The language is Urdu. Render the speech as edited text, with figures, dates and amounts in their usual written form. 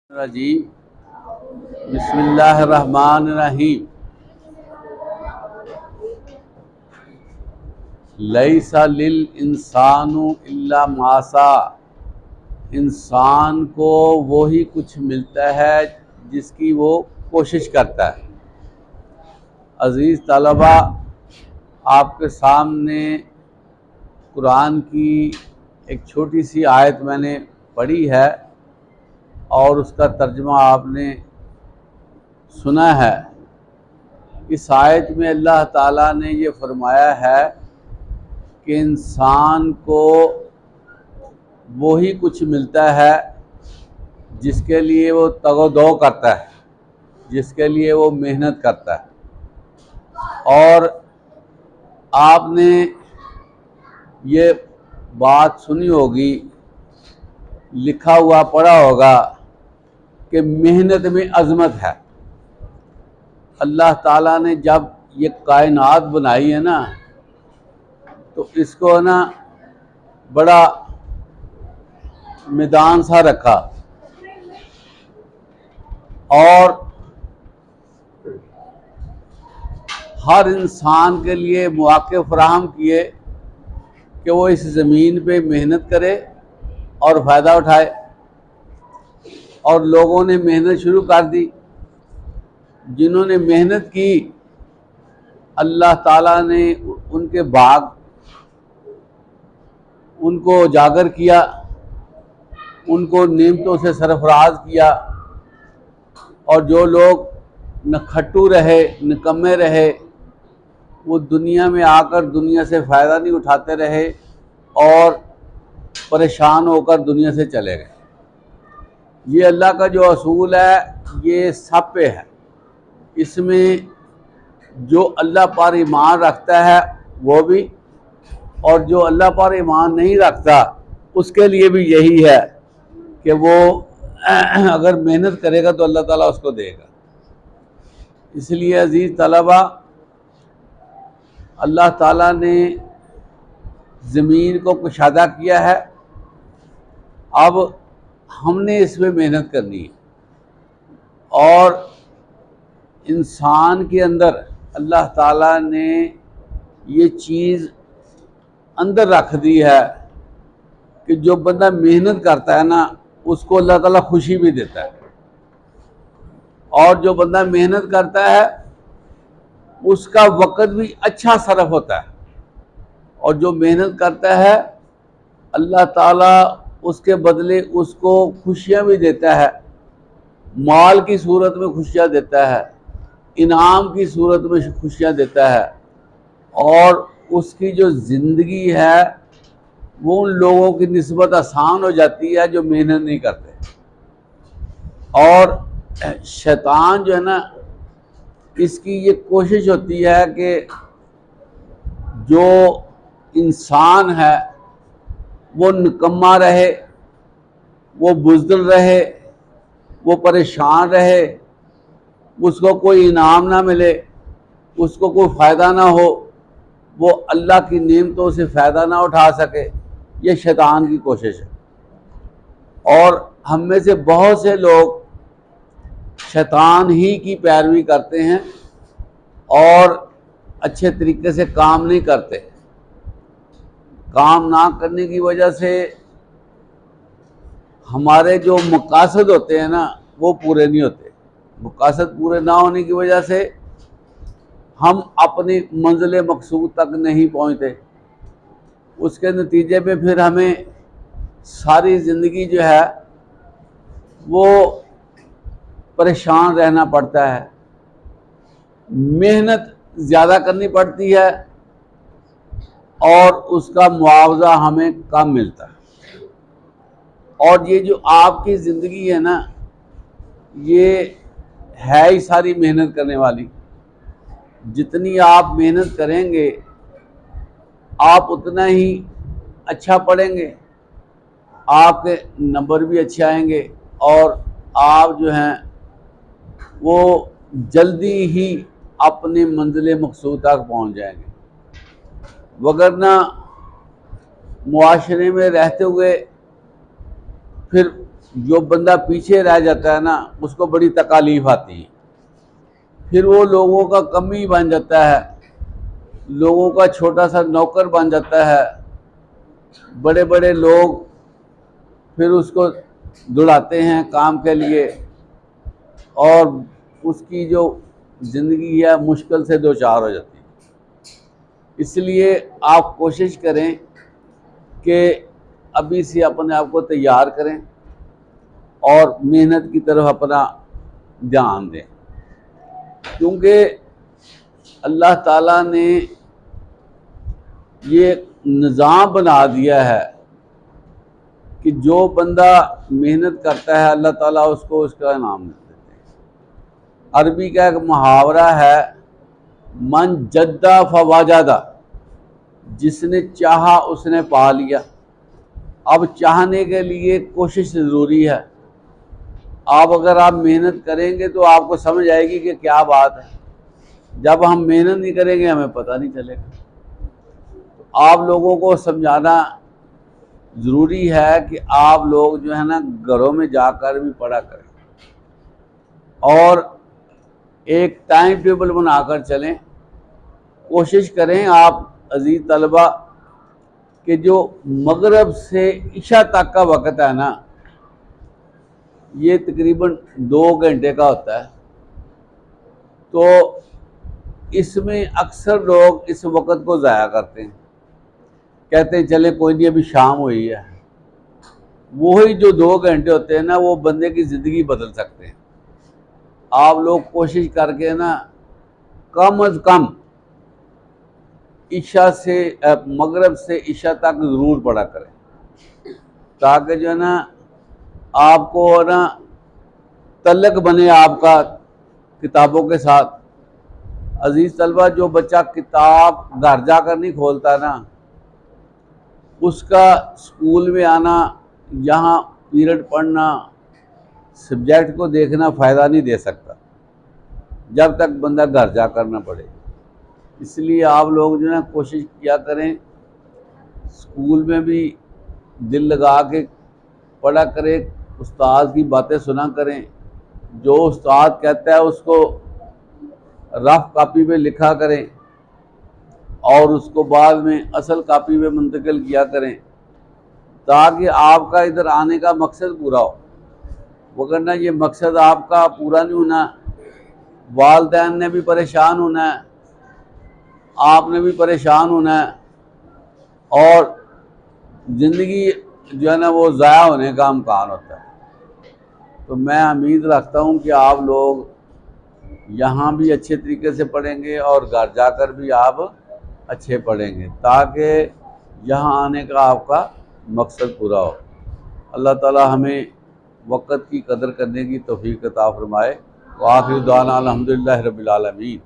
الرجیم بسم اللہ الرحمن الرحیم لیس للانسان الا ما سعی، انسان کو وہی کچھ ملتا ہے جس کی وہ کوشش کرتا ہے۔ عزیز طلبہ، آپ کے سامنے قرآن کی ایک چھوٹی سی آیت میں نے پڑھی ہے اور اس کا ترجمہ آپ نے سنا ہے۔ اس آیت میں اللہ تعالیٰ نے یہ فرمایا ہے کہ انسان کو وہی کچھ ملتا ہے جس کے لیے وہ تگ و دو کرتا ہے، جس کے لیے وہ محنت کرتا ہے۔ اور آپ نے یہ بات سنی ہوگی، لکھا ہوا پڑھا ہوگا کہ محنت میں عظمت ہے۔ اللہ تعالیٰ نے جب یہ کائنات بنائی ہے نا، تو اس کو نا بڑا میدان سا رکھا اور ہر انسان کے لیے مواقع فراہم کیے کہ وہ اس زمین پہ محنت کرے اور فائدہ اٹھائے۔ اور لوگوں نے محنت شروع کر دی۔ جنہوں نے محنت کی، اللہ تعالیٰ نے ان کے باغ ان کو اجاگر کیا، ان کو نعمتوں سے سرفراز کیا۔ اور جو لوگ نکھٹو رہے، نکمے رہے، وہ دنیا میں آ کر دنیا سے فائدہ نہیں اٹھاتے رہے اور پریشان ہو کر دنیا سے چلے گئے۔ یہ اللہ کا جو اصول ہے یہ سب پہ ہے۔ اس میں جو اللہ پر ایمان رکھتا ہے وہ بھی، اور جو اللہ پر ایمان نہیں رکھتا اس کے لیے بھی یہی ہے کہ وہ اگر محنت کرے گا تو اللہ تعالیٰ اس کو دے گا۔ اس لیے عزیز طلبہ، اللہ تعالیٰ نے زمین کو کشادہ کیا ہے، اب ہم نے اس میں محنت کرنی ہے۔ اور انسان کے اندر اللہ تعالیٰ نے یہ چیز اندر رکھ دی ہے کہ جو بندہ محنت کرتا ہے نا، اس کو اللہ تعالیٰ خوشی بھی دیتا ہے۔ اور جو بندہ محنت کرتا ہے اس کا وقت بھی اچھا صرف ہوتا ہے۔ اور جو محنت کرتا ہے اللہ تعالیٰ اس کے بدلے اس کو خوشیاں بھی دیتا ہے، مال کی صورت میں خوشیاں دیتا ہے، انعام کی صورت میں خوشیاں دیتا ہے۔ اور اس کی جو زندگی ہے وہ ان لوگوں کی نسبت آسان ہو جاتی ہے جو محنت نہیں کرتے۔ اور شیطان جو ہے نا، اس کی یہ کوشش ہوتی ہے کہ جو انسان ہے وہ نکما رہے، وہ بزدل رہے، وہ پریشان رہے، اس کو کوئی انعام نہ ملے، اس کو کوئی فائدہ نہ ہو، وہ اللہ کی نعمتوں سے فائدہ نہ اٹھا سکے۔ یہ شیطان کی کوشش ہے۔ اور ہم میں سے بہت سے لوگ شیطان ہی کی پیروی کرتے ہیں اور اچھے طریقے سے کام نہیں کرتے۔ کام نہ کرنے کی وجہ سے ہمارے جو مقاصد ہوتے ہیں نا وہ پورے نہیں ہوتے۔ مقاصد پورے نہ ہونے کی وجہ سے ہم اپنی منزل مقصود تک نہیں پہنچتے۔ اس کے نتیجے میں پھر ہمیں ساری زندگی جو ہے وہ پریشان رہنا پڑتا ہے، محنت زیادہ کرنی پڑتی ہے اور اس کا معاوضہ ہمیں کم ملتا ہے۔ اور یہ جو آپ کی زندگی ہے نا، یہ ہے ہی ساری محنت کرنے والی۔ جتنی آپ محنت کریں گے آپ اتنا ہی اچھا پڑھیں گے، آپ کے نمبر بھی اچھے آئیں گے اور آپ جو ہیں وہ جلدی ہی اپنے منزل مقصود تک پہنچ جائیں گے۔ وگرنہ معاشرے میں رہتے ہوئے پھر جو بندہ پیچھے رہ جاتا ہے نا اس کو بڑی تکالیف آتی ہے، پھر وہ لوگوں کا کمی بن جاتا ہے، لوگوں کا چھوٹا سا نوکر بن جاتا ہے، بڑے بڑے لوگ پھر اس کو دوڑاتے ہیں کام کے لیے، اور اس کی جو زندگی ہے مشکل سے دو چار ہو جاتی ہے۔ اس لیے آپ کوشش کریں کہ ابھی سے اپنے آپ کو تیار کریں اور محنت کی طرف اپنا دھیان دیں، کیونکہ اللہ تعالیٰ نے یہ نظام بنا دیا ہے کہ جو بندہ محنت کرتا ہے اللہ تعالیٰ اس کو اس کا انعام دیتے ہیں۔ عربی کا ایک محاورہ ہے، من جدہ فواجدہ، جس نے چاہا اس نے پا لیا۔ اب چاہنے کے لیے کوشش ضروری ہے۔ اگر آپ محنت کریں گے تو آپ کو سمجھ آئے گی کہ کیا بات ہے، جب ہم محنت نہیں کریں گے ہمیں پتہ نہیں چلے گا۔ آپ لوگوں کو سمجھانا ضروری ہے کہ آپ لوگ جو ہے نا گھروں میں جا کر بھی پڑھا کریں اور ایک ٹائم ٹیبل بنا کر چلیں۔ کوشش کریں آپ عزیز طلبہ کہ جو مغرب سے عشاء تک کا وقت ہے نا یہ تقریباً 2 گھنٹے کا ہوتا ہے، تو اس میں اکثر لوگ اس وقت کو ضائع کرتے ہیں، کہتے ہیں چلے کوئی نہیں ابھی شام ہوئی ہے۔ وہی جو 2 گھنٹے ہوتے ہیں نا وہ بندے کی زندگی بدل سکتے ہیں۔ آپ لوگ کوشش کر کے نا کم از کم مغرب سے عشاء تک ضرور پڑھا کریں، تاکہ جو ہے نا آپ کو نا تعلق بنے آپ کا کتابوں کے ساتھ۔ عزیز طلبہ، جو بچہ کتاب گھر جا کر نہیں کھولتا نا اس کا اسکول میں آنا، یہاں پیریڈ پڑھنا، سبجیکٹ کو دیکھنا فائدہ نہیں دے سکتا جب تک بندہ گھر جا کر نہ پڑھے۔ اس لیے آپ لوگ جو ہے کوشش کیا کریں اسکول میں بھی دل لگا کے پڑھا کریں، استاد کی باتیں سنا کریں، جو استاد کہتا ہے اس کو رف کاپی پہ لکھا کریں اور اس کو بعد میں اصل کاپی پہ منتقل کیا کریں، تاکہ آپ کا ادھر آنے کا مقصد پورا ہو۔ وگرنہ یہ مقصد آپ کا پورا نہیں ہونا، والدین نے بھی پریشان ہونا ہے، آپ نے بھی پریشان ہونا ہے، اور زندگی جو ہے نا وہ ضائع ہونے کا امکان ہوتا ہے۔ تو میں امید رکھتا ہوں کہ آپ لوگ یہاں بھی اچھے طریقے سے پڑھیں گے اور گھر جا کر بھی آپ اچھے پڑھیں گے، تاکہ یہاں آنے کا آپ کا مقصد پورا ہو۔ اللہ تعالی ہمیں وقت کی قدر کرنے کی توفیق عطا فرمائے۔ وآخر دعوانا الحمدللہ رب العالمین۔